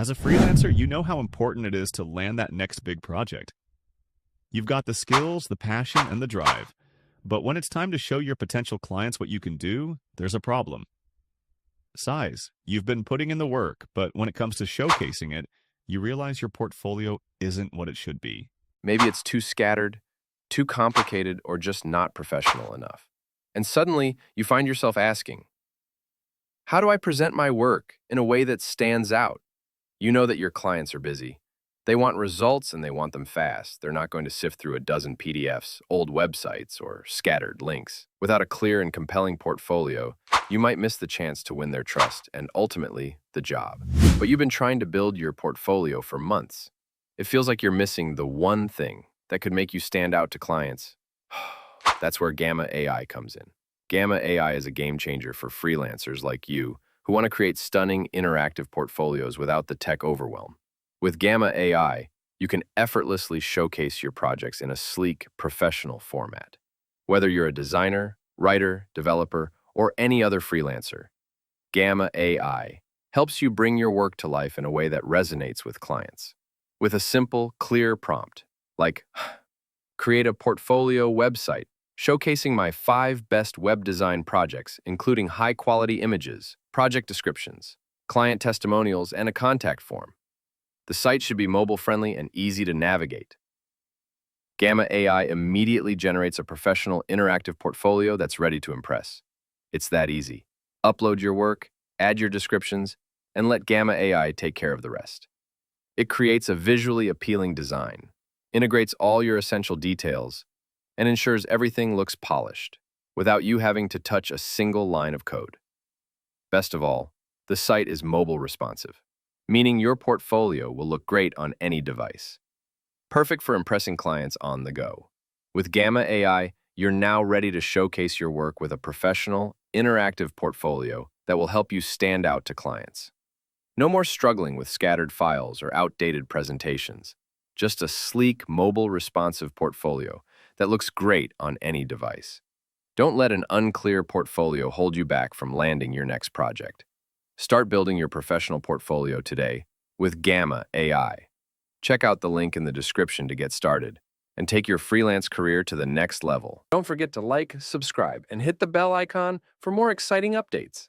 As a freelancer, you know how important it is to land that next big project. You've got the skills, the passion, and the drive. But when it's time to show your potential clients what you can do, there's a problem. Size. You've been putting in the work, but when it comes to showcasing it, you realize your portfolio isn't what it should be. Maybe it's too scattered, too complicated, or just not professional enough. And suddenly, you find yourself asking, how do I present my work in a way that stands out? You know that your clients are busy. They want results and they want them fast. They're not going to sift through a dozen PDFs, old websites, or scattered links. Without a clear and compelling portfolio, you might miss the chance to win their trust and ultimately the job. But you've been trying to build your portfolio for months. It feels like you're missing the one thing that could make you stand out to clients. That's where Gamma AI comes in. Gamma AI is a game changer for freelancers like you who want to create stunning, interactive portfolios without the tech overwhelm. With Gamma AI, you can effortlessly showcase your projects in a sleek, professional format. Whether you're a designer, writer, developer, or any other freelancer, Gamma AI helps you bring your work to life in a way that resonates with clients. With a simple, clear prompt, like, create a portfolio website showcasing my 5 best web design projects, including high-quality images, project descriptions, client testimonials, and a contact form. The site should be mobile-friendly and easy to navigate. Gamma AI immediately generates a professional, interactive portfolio that's ready to impress. It's that easy. Upload your work, add your descriptions, and let Gamma AI take care of the rest. It creates a visually appealing design, integrates all your essential details, and ensures everything looks polished, without you having to touch a single line of code. Best of all, the site is mobile responsive, meaning your portfolio will look great on any device. Perfect for impressing clients on the go. With Gamma AI, you're now ready to showcase your work with a professional, interactive portfolio that will help you stand out to clients. No more struggling with scattered files or outdated presentations. Just a sleek, mobile, responsive portfolio that looks great on any device. Don't let an unclear portfolio hold you back from landing your next project. Start building your professional portfolio today with Gamma AI. Check out the link in the description to get started and take your freelance career to the next level. Don't forget to like, subscribe, and hit the bell icon for more exciting updates.